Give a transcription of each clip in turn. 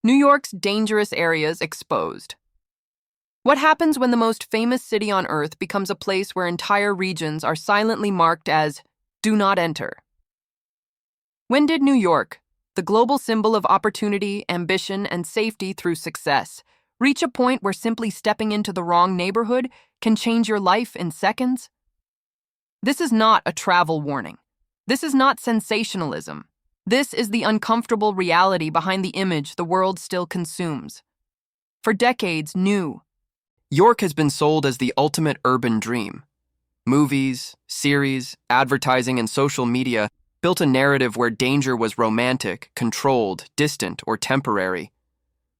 New York's dangerous areas exposed. What happens when the most famous city on Earth becomes a place where entire regions are silently marked as "do not enter"? When did New York, the global symbol of opportunity, ambition, and safety through success, reach a point where simply stepping into the wrong neighborhood can change your life in seconds? This is not a travel warning. This is not sensationalism. This is the uncomfortable reality behind the image the world still consumes. For decades, New York has been sold as the ultimate urban dream. Movies, series, advertising, and social media built a narrative where danger was romantic, controlled, distant, or temporary.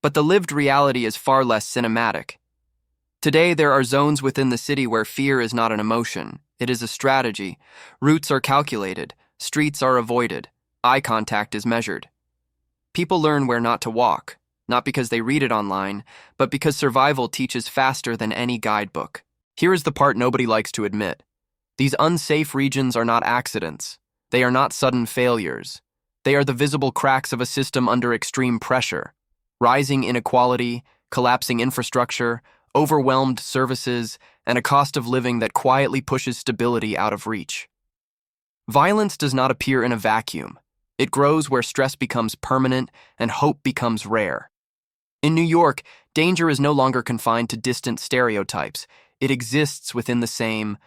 But the lived reality is far less cinematic. Today, there are zones within the city where fear is not an emotion. It is a strategy. Routes are calculated. Streets are avoided. Eye contact is measured. People learn where not to walk, not because they read it online, but because survival teaches faster than any guidebook. Here is the part nobody likes to admit. These unsafe regions are not accidents. They are not sudden failures. They are the visible cracks of a system under extreme pressure. Rising inequality, collapsing infrastructure, overwhelmed services, and a cost of living that quietly pushes stability out of reach. Violence does not appear in a vacuum. It grows where stress becomes permanent and hope becomes rare. In New York, danger is no longer confined to distant stereotypes. It exists within the same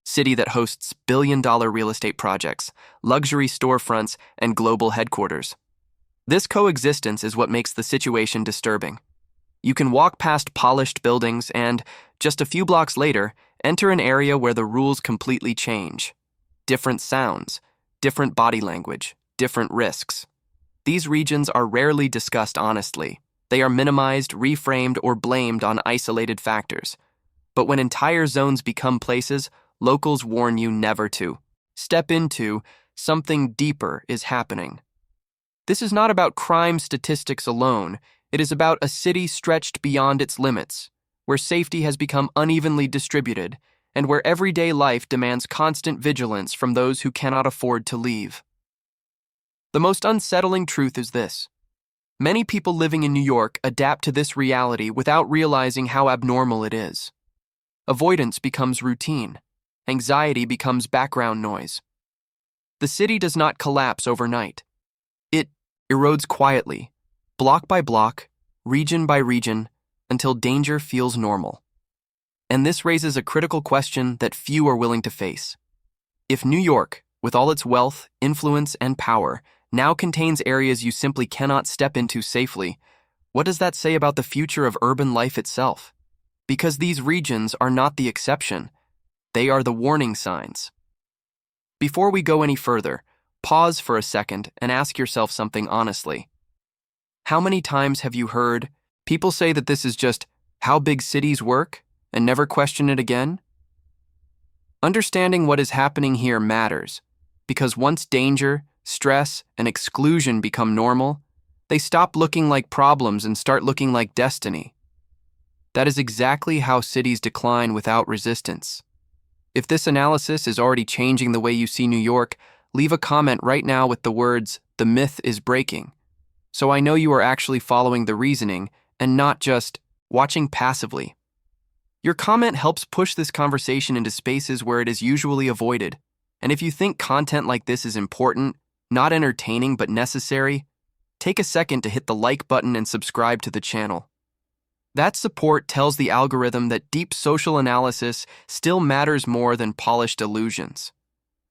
city that hosts billion-dollar real estate projects, luxury storefronts, and global headquarters. This coexistence is what makes the situation disturbing. You can walk past polished buildings and, just a few blocks later, enter an area where the rules completely change. Different sounds, different body language, different risks. These regions are rarely discussed honestly. They are minimized, reframed, or blamed on isolated factors. But when entire zones become places, locals warn you never to step into. Something deeper is happening. This is not about crime statistics alone. It is about a city stretched beyond its limits, where safety has become unevenly distributed, and where everyday life demands constant vigilance from those who cannot afford to leave. The most unsettling truth is this. Many people living in New York adapt to this reality without realizing how abnormal it is. Avoidance becomes routine. Anxiety becomes background noise. The city does not collapse overnight. It erodes quietly, block by block, region by region, until danger feels normal. And this raises a critical question that few are willing to face. If New York, with all its wealth, influence, and power, now contains areas you simply cannot step into safely, what does that say about the future of urban life itself? Because these regions are not the exception. They are the warning signs. Before we go any further, pause for a second and ask yourself something honestly. How many times have you heard people say that this is just how big cities work and never question it again? Understanding what is happening here matters, because once danger, stress, and exclusion become normal, they stop looking like problems and start looking like destiny. That is exactly how cities decline without resistance. If this analysis is already changing the way you see New York, leave a comment right now with the words, "The myth is breaking," so I know you are actually following the reasoning and not just watching passively. Your comment helps push this conversation into spaces where it is usually avoided. And if you think content like this is important, not entertaining but necessary, take a second to hit the like button and subscribe to the channel. That support tells the algorithm that deep social analysis still matters more than polished illusions.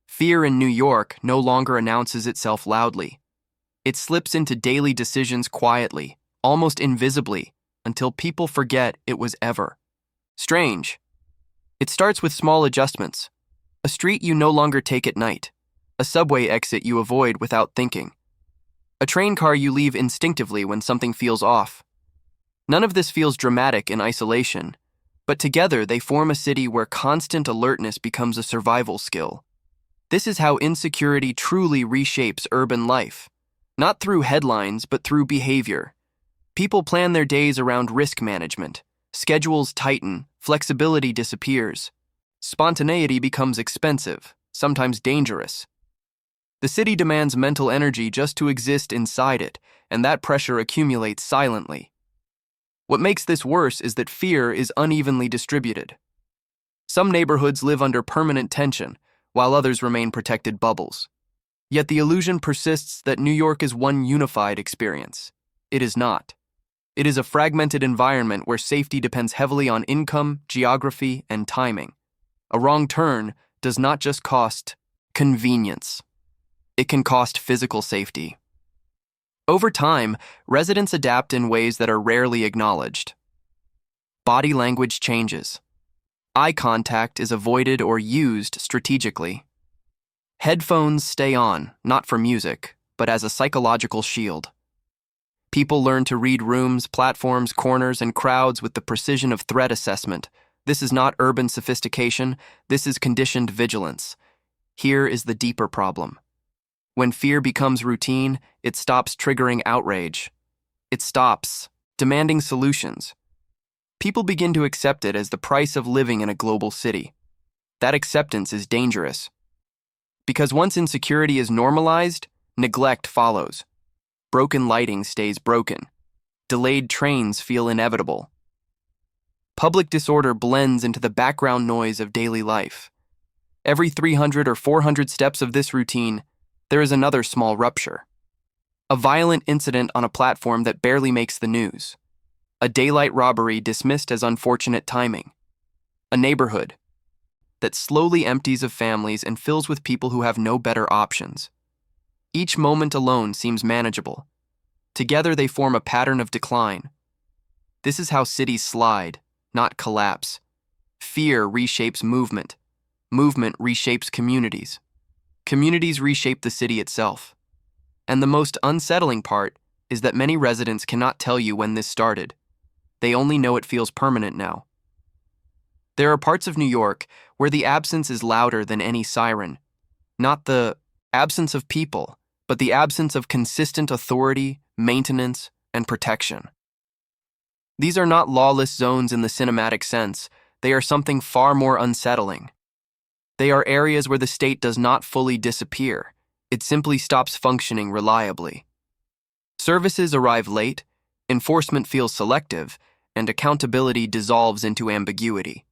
Fear in New York no longer announces itself loudly. It slips into daily decisions quietly, almost invisibly, until people forget it was ever. Strange. It starts with small adjustments. A street you no longer take at night. A subway exit you avoid without thinking. A train car you leave instinctively when something feels off. None of this feels dramatic in isolation, but together they form a city where constant alertness becomes a survival skill. This is how insecurity truly reshapes urban life, not through headlines but through behavior. People plan their days around risk management. Schedules tighten, flexibility disappears. Spontaneity becomes expensive, sometimes dangerous. The city demands mental energy just to exist inside it, and that pressure accumulates silently. What makes this worse is that fear is unevenly distributed. Some neighborhoods live under permanent tension, while others remain protected bubbles. Yet the illusion persists that New York is one unified experience. It is not. It is a fragmented environment where safety depends heavily on income, geography, and timing. A wrong turn does not just cost convenience. It can cost physical safety. Over time, residents adapt in ways that are rarely acknowledged. Body language changes. Eye contact is avoided or used strategically. Headphones stay on, not for music, but as a psychological shield. People learn to read rooms, platforms, corners, and crowds with the precision of threat assessment. This is not urban sophistication, this is conditioned vigilance. Here is the deeper problem. When fear becomes routine, it stops triggering outrage. It stops demanding solutions. People begin to accept it as the price of living in a global city. That acceptance is dangerous. Because once insecurity is normalized, neglect follows. Broken lighting stays broken. Delayed trains feel inevitable. Public disorder blends into the background noise of daily life. Every 300 or 400 steps of this routine, there is another small rupture. A violent incident on a platform that barely makes the news. A daylight robbery dismissed as unfortunate timing. A neighborhood that slowly empties of families and fills with people who have no better options. Each moment alone seems manageable. Together they form a pattern of decline. This is how cities slide, not collapse. Fear reshapes movement. Movement reshapes communities. Communities reshape the city itself. And the most unsettling part is that many residents cannot tell you when this started. They only know it feels permanent now. There are parts of New York where the absence is louder than any siren. Not the absence of people, but the absence of consistent authority, maintenance, and protection. These are not lawless zones in the cinematic sense. They are something far more unsettling. They are areas where the state does not fully disappear. It simply stops functioning reliably. Services arrive late, enforcement feels selective, and accountability dissolves into ambiguity.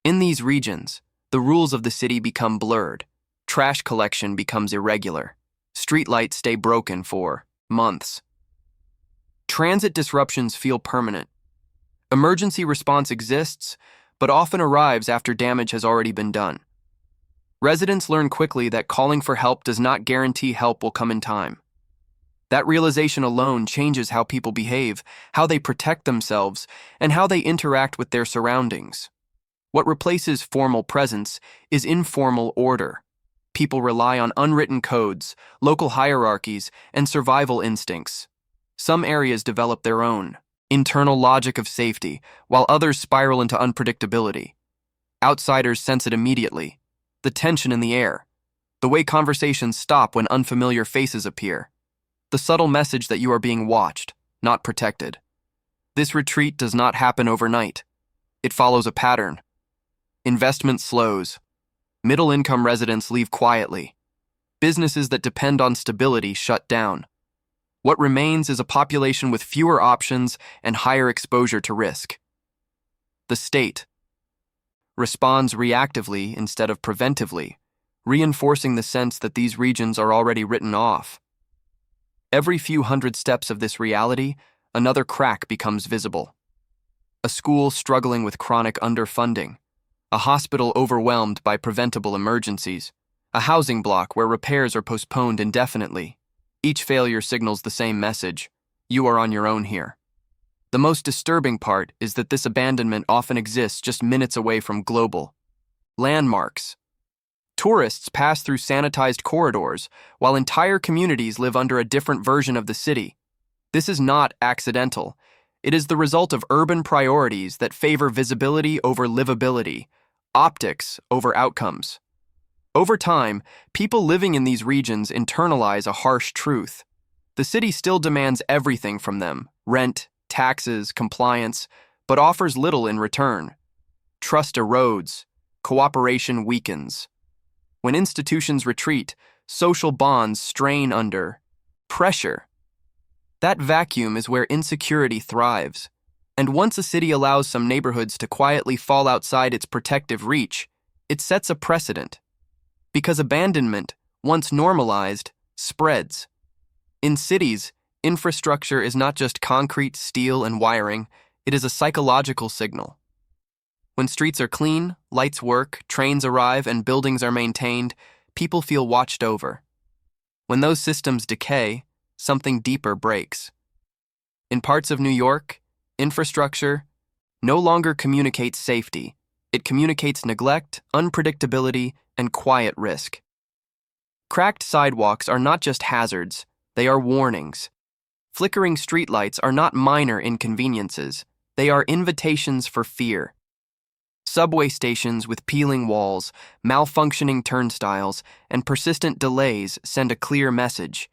In these regions, the rules of the city become blurred. Trash collection becomes irregular. Streetlights stay broken for months. Transit disruptions feel permanent. Emergency response exists, but often arrives after damage has already been done. Residents learn quickly that calling for help does not guarantee help will come in time. That realization alone changes how people behave, how they protect themselves, and how they interact with their surroundings. What replaces formal presence is informal order. People rely on unwritten codes, local hierarchies, and survival instincts. Some areas develop their own internal logic of safety, while others spiral into unpredictability. Outsiders sense it immediately. The tension in the air, the way conversations stop when unfamiliar faces appear, the subtle message that you are being watched, not protected. This retreat does not happen overnight. It follows a pattern. Investment slows. Middle-income residents leave quietly. Businesses that depend on stability shut down. What remains is a population with fewer options and higher exposure to risk. The state responds reactively instead of preventively, reinforcing the sense that these regions are already written off. Every few hundred steps of this reality, another crack becomes visible. A school struggling with chronic underfunding, a hospital overwhelmed by preventable emergencies, a housing block where repairs are postponed indefinitely. Each failure signals the same message: you are on your own here. The most disturbing part is that this abandonment often exists just minutes away from global landmarks. Tourists pass through sanitized corridors, while entire communities live under a different version of the city. This is not accidental. It is the result of urban priorities that favor visibility over livability, optics over outcomes. Over time, people living in these regions internalize a harsh truth. The city still demands everything from them: rent, taxes, compliance, but offers little in return. Trust erodes, cooperation weakens. When institutions retreat, social bonds strain under pressure. That vacuum is where insecurity thrives. And once a city allows some neighborhoods to quietly fall outside its protective reach, it sets a precedent. Because abandonment, once normalized, spreads. In cities, infrastructure is not just concrete, steel, and wiring, it is a psychological signal. When streets are clean, lights work, trains arrive, and buildings are maintained, people feel watched over. When those systems decay, something deeper breaks. In parts of New York, infrastructure no longer communicates safety. It communicates neglect, unpredictability, and quiet risk. Cracked sidewalks are not just hazards, they are warnings. Flickering streetlights are not minor inconveniences, they are invitations for fear. Subway stations with peeling walls, malfunctioning turnstiles, and persistent delays send a clear message.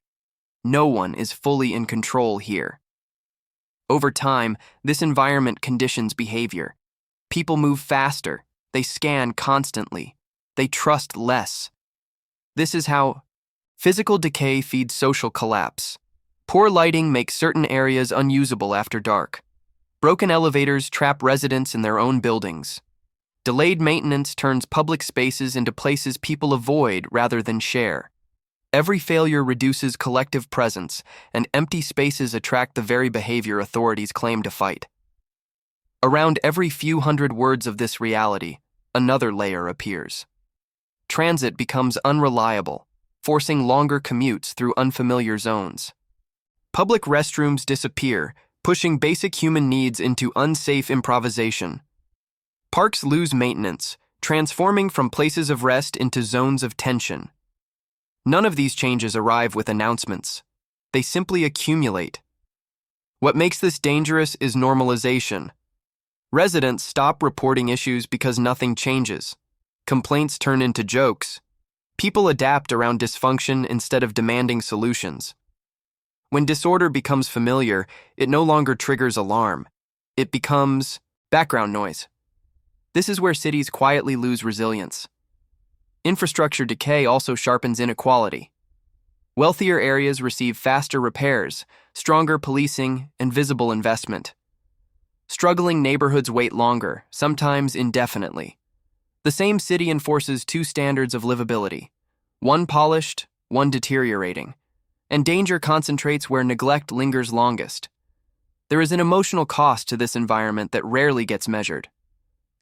No one is fully in control here. Over time, this environment conditions behavior. People move faster, they scan constantly, they trust less. This is how physical decay feeds social collapse. Poor lighting makes certain areas unusable after dark. Broken elevators trap residents in their own buildings. Delayed maintenance turns public spaces into places people avoid rather than share. Every failure reduces collective presence, and empty spaces attract the very behavior authorities claim to fight. Around every few hundred words of this reality, another layer appears. Transit becomes unreliable, forcing longer commutes through unfamiliar zones. Public restrooms disappear, pushing basic human needs into unsafe improvisation. Parks lose maintenance, transforming from places of rest into zones of tension. None of these changes arrive with announcements. They simply accumulate. What makes this dangerous is normalization. Residents stop reporting issues because nothing changes. Complaints turn into jokes. People adapt around dysfunction instead of demanding solutions. When disorder becomes familiar, it no longer triggers alarm. It becomes background noise. This is where cities quietly lose resilience. Infrastructure decay also sharpens inequality. Wealthier areas receive faster repairs, stronger policing, and visible investment. Struggling neighborhoods wait longer, sometimes indefinitely. The same city enforces two standards of livability, one polished, one deteriorating, and danger concentrates where neglect lingers longest. There is an emotional cost to this environment that rarely gets measured.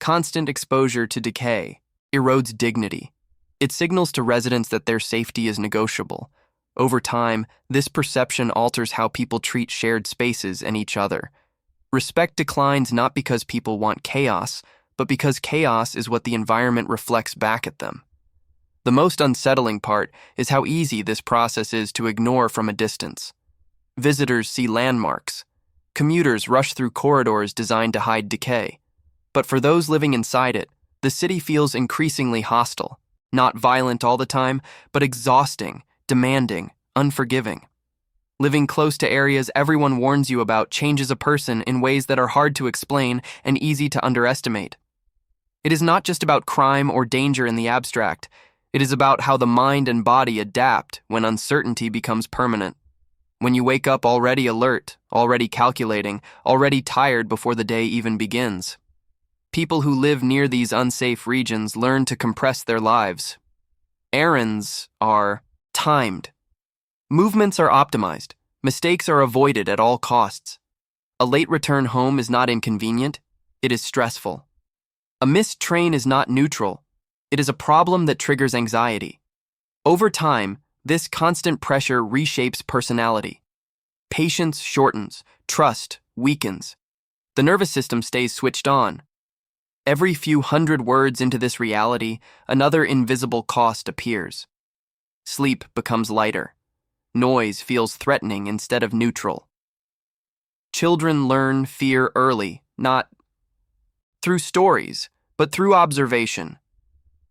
Constant exposure to decay erodes dignity. It signals to residents that their safety is negotiable. Over time, this perception alters how people treat shared spaces and each other. Respect declines not because people want chaos, but because chaos is what the environment reflects back at them. The most unsettling part is how easy this process is to ignore from a distance. Visitors see landmarks. Commuters rush through corridors designed to hide decay. But for those living inside it, the city feels increasingly hostile. Not violent all the time, but exhausting, demanding, unforgiving. Living close to areas everyone warns you about changes a person in ways that are hard to explain and easy to underestimate. It is not just about crime or danger in the abstract. It is about how the mind and body adapt when uncertainty becomes permanent. When you wake up already alert, already calculating, already tired before the day even begins. People who live near these unsafe regions learn to compress their lives. Errands are timed. Movements are optimized. Mistakes are avoided at all costs. A late return home is not inconvenient. It is stressful. A missed train is not neutral. It is a problem that triggers anxiety. Over time, this constant pressure reshapes personality. Patience shortens. Trust weakens. The nervous system stays switched on. Every few hundred words into this reality, another invisible cost appears. Sleep becomes lighter. Noise feels threatening instead of neutral. Children learn fear early, not through stories, but through observation.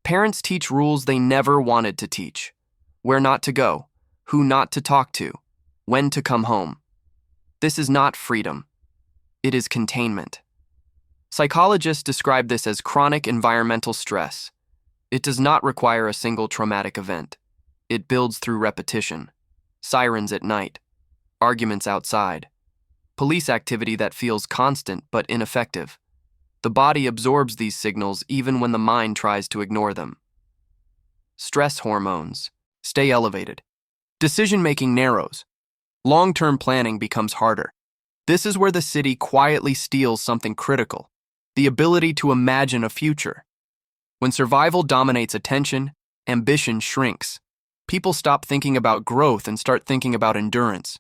Parents teach rules they never wanted to teach. Where not to go, who not to talk to, when to come home. This is not freedom. It is containment. Psychologists describe this as chronic environmental stress. It does not require a single traumatic event. It builds through repetition. Sirens at night, arguments outside, police activity that feels constant but ineffective. The body absorbs these signals even when the mind tries to ignore them. Stress hormones stay elevated. Decision-making narrows. Long-term planning becomes harder. This is where the city quietly steals something critical: the ability to imagine a future. When survival dominates attention, ambition shrinks. People stop thinking about growth and start thinking about endurance.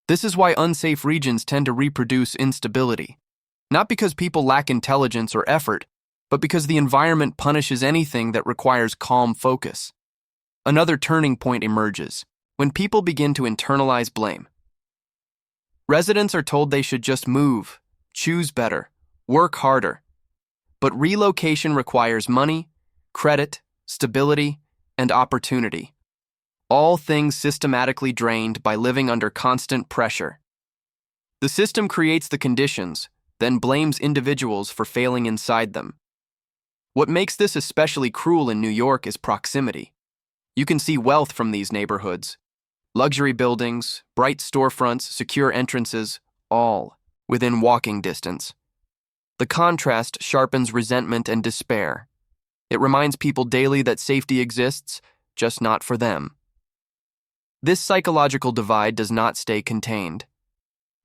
This is why unsafe regions tend to reproduce instability. Not because people lack intelligence or effort, but because the environment punishes anything that requires calm focus. Another turning point emerges when people begin to internalize blame. Residents are told they should just move, choose better, work harder. But relocation requires money, credit, stability, and opportunity. All things systematically drained by living under constant pressure. The system creates the conditions, then blames individuals for failing inside them. What makes this especially cruel in New York is proximity. You can see wealth from these neighborhoods. Luxury buildings, bright storefronts, secure entrances, all within walking distance. The contrast sharpens resentment and despair. It reminds people daily that safety exists, just not for them. This psychological divide does not stay contained.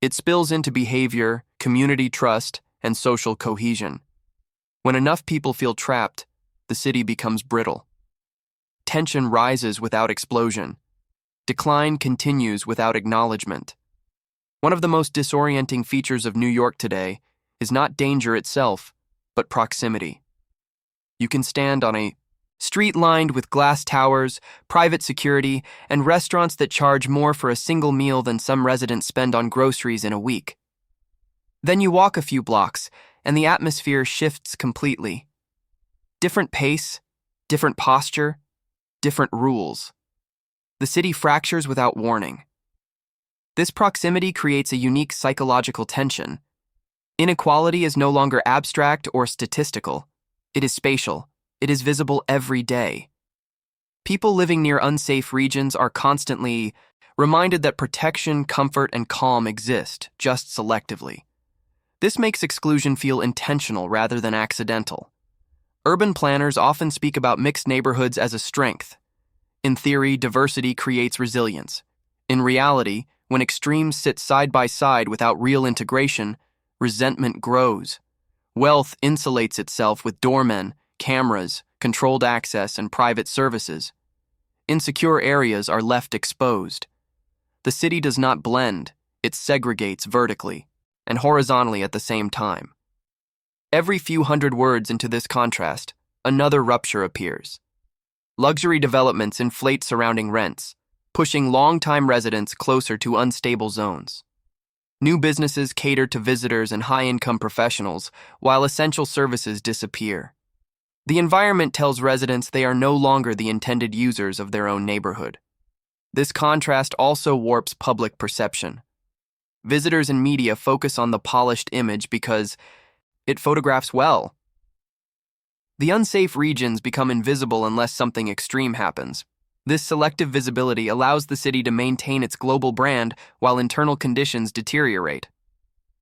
It spills into behavior, community trust, and social cohesion. When enough people feel trapped, the city becomes brittle. Tension rises without explosion. Decline continues without acknowledgement. One of the most disorienting features of New York today is not danger itself, but proximity. You can stand on a street lined with glass towers, private security, and restaurants that charge more for a single meal than some residents spend on groceries in a week. Then you walk a few blocks, and the atmosphere shifts completely. Different pace, different posture, different rules. The city fractures without warning. This proximity creates a unique psychological tension. Inequality is no longer abstract or statistical. It is spatial. It is visible every day. People living near unsafe regions are constantly reminded that protection, comfort, and calm exist, just selectively. This makes exclusion feel intentional rather than accidental. Urban planners often speak about mixed neighborhoods as a strength. In theory, diversity creates resilience. In reality, when extremes sit side by side without real integration, resentment grows. Wealth insulates itself with doormen, cameras, controlled access, and private services. Insecure areas are left exposed. The city does not blend, it segregates vertically and horizontally at the same time. Every few hundred words into this contrast, another rupture appears. Luxury developments inflate surrounding rents, pushing long-time residents closer to unstable zones. New businesses cater to visitors and high-income professionals, while essential services disappear. The environment tells residents they are no longer the intended users of their own neighborhood. This contrast also warps public perception. Visitors and media focus on the polished image because it photographs well. The unsafe regions become invisible unless something extreme happens. This selective visibility allows the city to maintain its global brand while internal conditions deteriorate.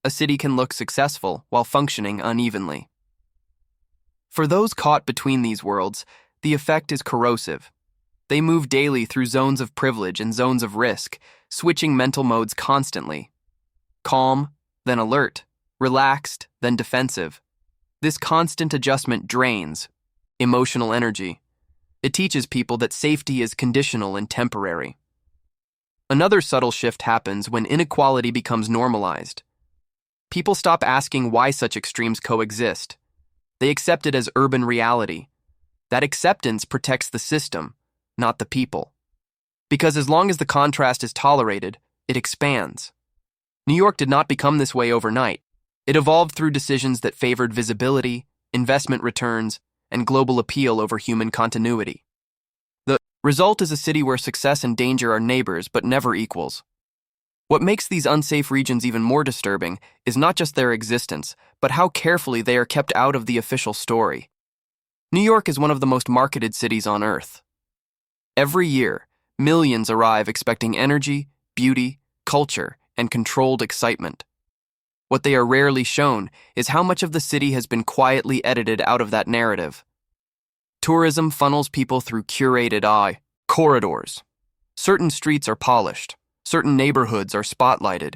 A city can look successful while functioning unevenly. For those caught between these worlds, the effect is corrosive. They move daily through zones of privilege and zones of risk, switching mental modes constantly. Calm, then alert, relaxed, then defensive. This constant adjustment drains emotional energy. It teaches people that safety is conditional and temporary. Another subtle shift happens when inequality becomes normalized. People stop asking why such extremes coexist. They accept it as urban reality. That acceptance protects the system, not the people. Because as long as the contrast is tolerated, it expands. New York did not become this way overnight. It evolved through decisions that favored visibility, investment returns, and global appeal over human continuity. The result is a city where success and danger are neighbors but never equals. What makes these unsafe regions even more disturbing is not just their existence, but how carefully they are kept out of the official story. New York is one of the most marketed cities on Earth. Every year, millions arrive expecting energy, beauty, culture, and controlled excitement. What they are rarely shown is how much of the city has been quietly edited out of that narrative. Tourism funnels people through curated corridors. Certain streets are polished. Certain neighborhoods are spotlighted.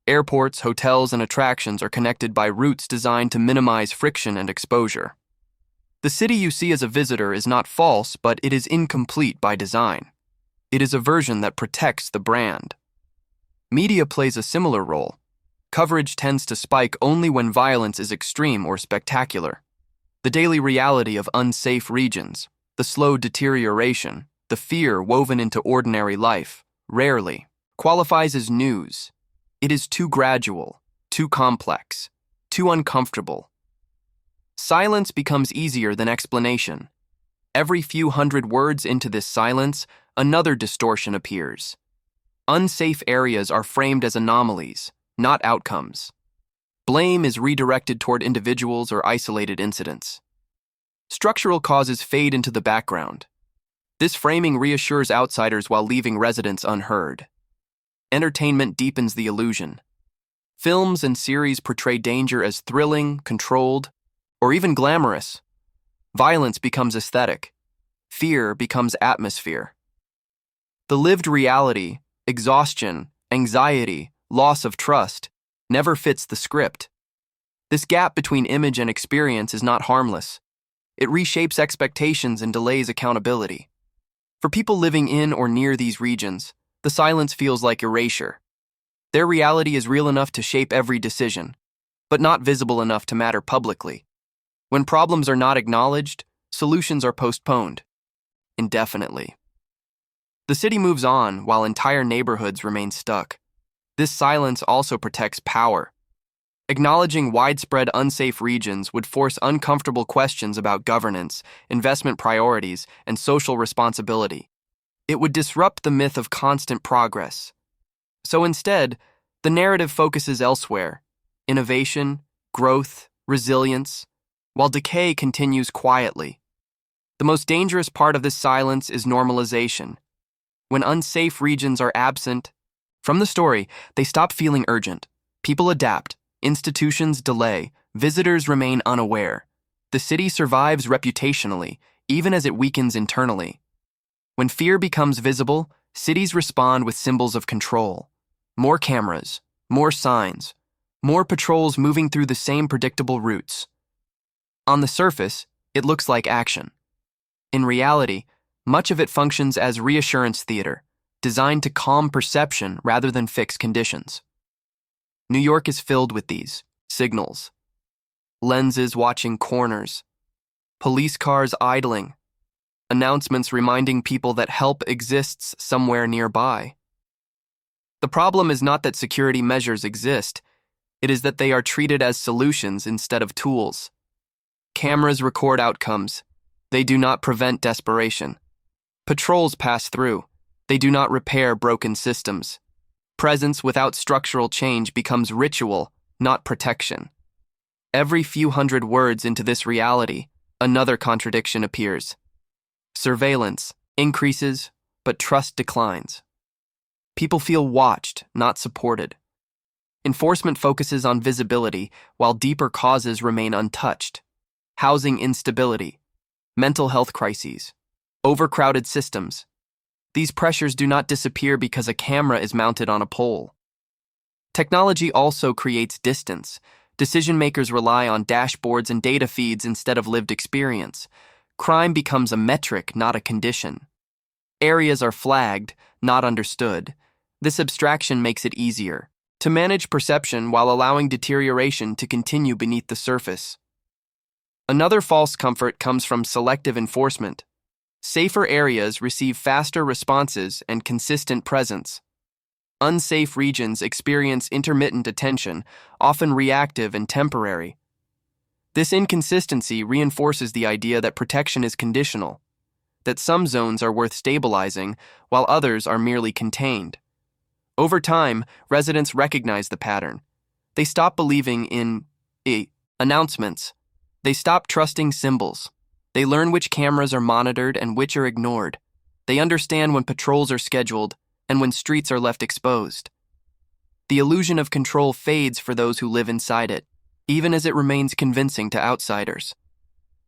Airports, hotels, and attractions are connected by routes designed to minimize friction and exposure. The city you see as a visitor is not false, but it is incomplete by design. It is a version that protects the brand. Media plays a similar role. Coverage tends to spike only when violence is extreme or spectacular. The daily reality of unsafe regions, the slow deterioration, the fear woven into ordinary life, rarely qualifies as news. It is too gradual, too complex, too uncomfortable. Silence becomes easier than explanation. Every few hundred words into this silence, another distortion appears. Unsafe areas are framed as anomalies, not outcomes. Blame is redirected toward individuals or isolated incidents. Structural causes fade into the background. This framing reassures outsiders while leaving residents unheard. Entertainment deepens the illusion. Films and series portray danger as thrilling, controlled, or even glamorous. Violence becomes aesthetic. Fear becomes atmosphere. The lived reality, exhaustion, anxiety, loss of trust, never fits the script. This gap between image and experience is not harmless. It reshapes expectations and delays accountability. For people living in or near these regions, the silence feels like erasure. Their reality is real enough to shape every decision, but not visible enough to matter publicly. When problems are not acknowledged, solutions are postponed indefinitely. The city moves on while entire neighborhoods remain stuck. This silence also protects power. Acknowledging widespread unsafe regions would force uncomfortable questions about governance, investment priorities, and social responsibility. It would disrupt the myth of constant progress. So instead, the narrative focuses elsewhere: innovation, growth, resilience, while decay continues quietly. The most dangerous part of this silence is normalization. When unsafe regions are absent from the story, they stop feeling urgent. People adapt, institutions delay, visitors remain unaware. The city survives reputationally, even as it weakens internally. When fear becomes visible, cities respond with symbols of control. More cameras, more signs, more patrols moving through the same predictable routes. On the surface, it looks like action. In reality, much of it functions as reassurance theater, designed to calm perception rather than fix conditions. New York is filled with these signals. Lenses watching corners, police cars idling, announcements reminding people that help exists somewhere nearby. The problem is not that security measures exist, it is that they are treated as solutions instead of tools. Cameras record outcomes. They do not prevent desperation. Patrols pass through. They do not repair broken systems. Presence without structural change becomes ritual, not protection. Every few hundred words into this reality, another contradiction appears. Surveillance increases, but trust declines. People feel watched, not supported. Enforcement focuses on visibility, while deeper causes remain untouched. Housing instability, mental health crises, overcrowded systems. These pressures do not disappear because a camera is mounted on a pole. Technology also creates distance. Decision-makers rely on dashboards and data feeds instead of lived experience. Crime becomes a metric, not a condition. Areas are flagged, not understood. This abstraction makes it easier to manage perception while allowing deterioration to continue beneath the surface. Another false comfort comes from selective enforcement. Safer areas receive faster responses and consistent presence. Unsafe regions experience intermittent attention, often reactive and temporary. This inconsistency reinforces the idea that protection is conditional, that some zones are worth stabilizing while others are merely contained. Over time, residents recognize the pattern. They stop believing in announcements. They stop trusting symbols. They learn which cameras are monitored and which are ignored. They understand when patrols are scheduled and when streets are left exposed. The illusion of control fades for those who live inside it, even as it remains convincing to outsiders.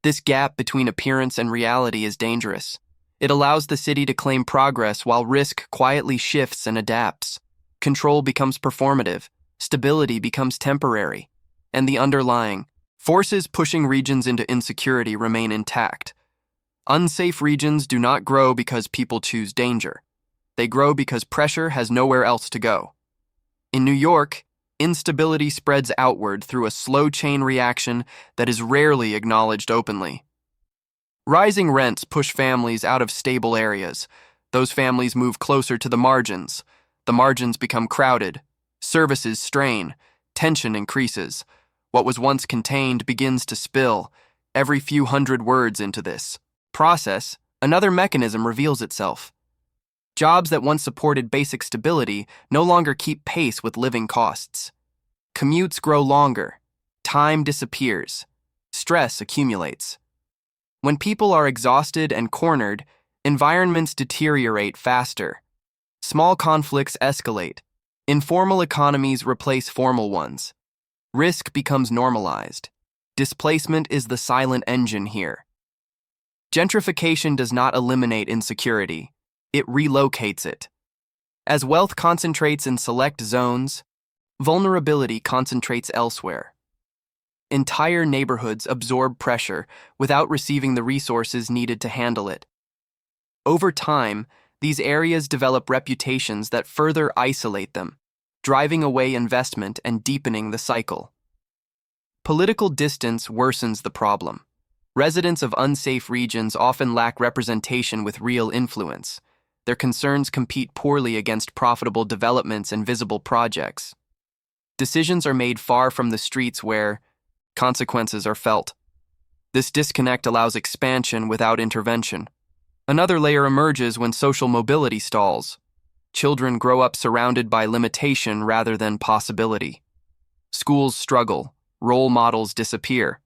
This gap between appearance and reality is dangerous. It allows the city to claim progress while risk quietly shifts and adapts. Control becomes performative, stability becomes temporary, and the underlying forces pushing regions into insecurity remain intact. Unsafe regions do not grow because people choose danger. They grow because pressure has nowhere else to go. In New York, instability spreads outward through a slow chain reaction that is rarely acknowledged openly. Rising rents push families out of stable areas. Those families move closer to the margins. The margins become crowded. Services strain. Tension increases. What was once contained begins to spill. Every few hundred words into this process, another mechanism reveals itself. Jobs that once supported basic stability no longer keep pace with living costs. Commutes grow longer. Time disappears. Stress accumulates. When people are exhausted and cornered, environments deteriorate faster. Small conflicts escalate. Informal economies replace formal ones. Risk becomes normalized. Displacement is the silent engine here. Gentrification does not eliminate insecurity. It relocates it. As wealth concentrates in select zones, vulnerability concentrates elsewhere. Entire neighborhoods absorb pressure without receiving the resources needed to handle it. Over time, these areas develop reputations that further isolate them, driving away investment and deepening the cycle. Political distance worsens the problem. Residents of unsafe regions often lack representation with real influence. Their concerns compete poorly against profitable developments and visible projects. Decisions are made far from the streets where consequences are felt. This disconnect allows expansion without intervention. Another layer emerges when social mobility stalls. Children grow up surrounded by limitation rather than possibility. Schools struggle. Role models disappear.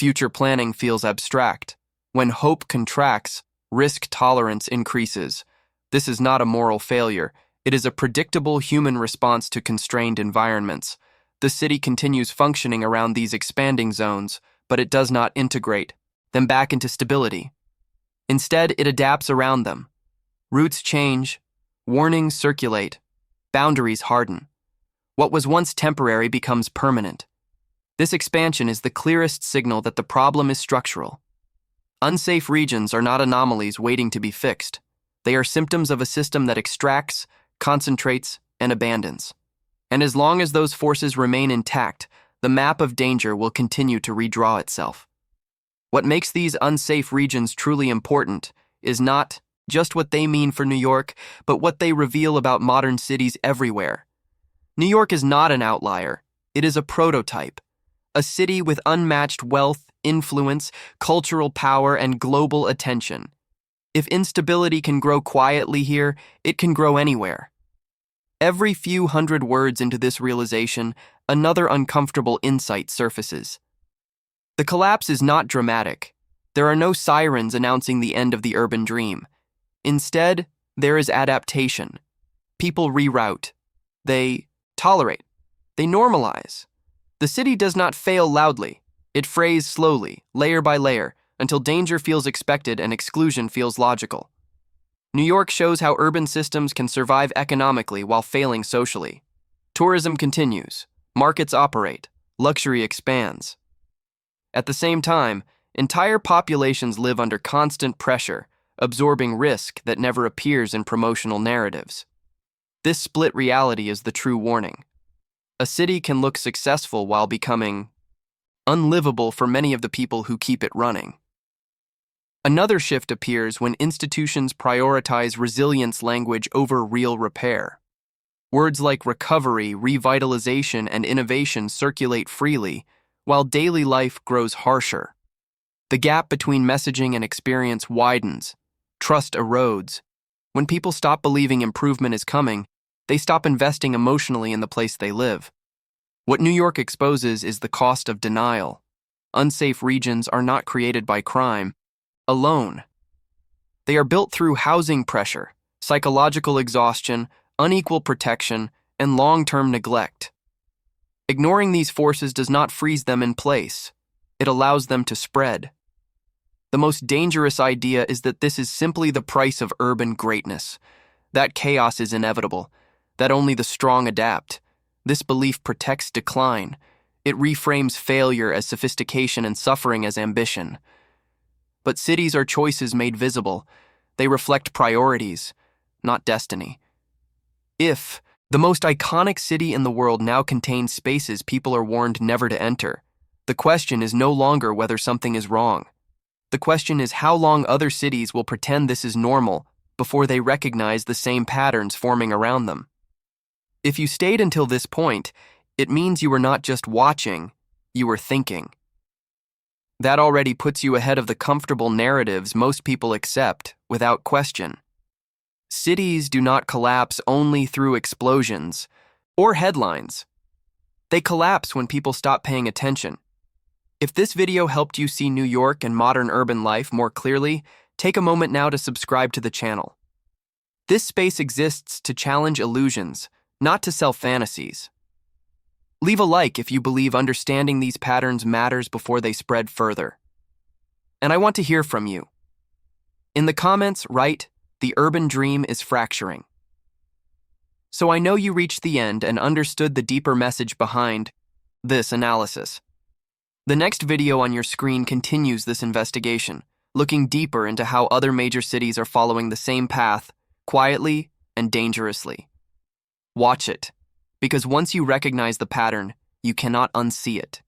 Future planning feels abstract. When hope contracts, risk tolerance increases. This is not a moral failure. It is a predictable human response to constrained environments. The city continues functioning around these expanding zones, but it does not integrate them back into stability. Instead, it adapts around them. Routes change, warnings circulate, boundaries harden. What was once temporary becomes permanent. This expansion is the clearest signal that the problem is structural. Unsafe regions are not anomalies waiting to be fixed. They are symptoms of a system that extracts, concentrates, and abandons. And as long as those forces remain intact, the map of danger will continue to redraw itself. What makes these unsafe regions truly important is not just what they mean for New York, but what they reveal about modern cities everywhere. New York is not an outlier. It is a prototype. A city with unmatched wealth, influence, cultural power, and global attention. If instability can grow quietly here, it can grow anywhere. Every few hundred words into this realization, another uncomfortable insight surfaces. The collapse is not dramatic. There are no sirens announcing the end of the urban dream. Instead, there is adaptation. People reroute. They tolerate. They normalize. The city does not fail loudly. It frays slowly, layer by layer, until danger feels expected and exclusion feels logical. New York shows how urban systems can survive economically while failing socially. Tourism continues. Markets operate. Luxury expands. At the same time, entire populations live under constant pressure, absorbing risk that never appears in promotional narratives. This split reality is the true warning. A city can look successful while becoming unlivable for many of the people who keep it running. Another shift appears when institutions prioritize resilience language over real repair. Words like recovery, revitalization, and innovation circulate freely, while daily life grows harsher. The gap between messaging and experience widens. Trust erodes. When people stop believing improvement is coming, they stop investing emotionally in the place they live. What New York exposes is the cost of denial. Unsafe regions are not created by crime alone. They are built through housing pressure, psychological exhaustion, unequal protection, and long-term neglect. Ignoring these forces does not freeze them in place. It allows them to spread. The most dangerous idea is that this is simply the price of urban greatness. That chaos is inevitable, that only the strong adapt. This belief protects decline. It reframes failure as sophistication and suffering as ambition. But cities are choices made visible. They reflect priorities, not destiny. If the most iconic city in the world now contains spaces people are warned never to enter, the question is no longer whether something is wrong. The question is how long other cities will pretend this is normal before they recognize the same patterns forming around them. If you stayed until this point, it means you were not just watching, you were thinking. That already puts you ahead of the comfortable narratives most people accept without question. Cities do not collapse only through explosions or headlines. They collapse when people stop paying attention. If this video helped you see New York and modern urban life more clearly, take a moment now to subscribe to the channel. This space exists to challenge illusions, not to sell fantasies. Leave a like if you believe understanding these patterns matters before they spread further. And I want to hear from you. In the comments, write, "The urban dream is fracturing." So I know you reached the end and understood the deeper message behind this analysis. The next video on your screen continues this investigation, looking deeper into how other major cities are following the same path, quietly and dangerously. Watch it, because once you recognize the pattern, you cannot unsee it.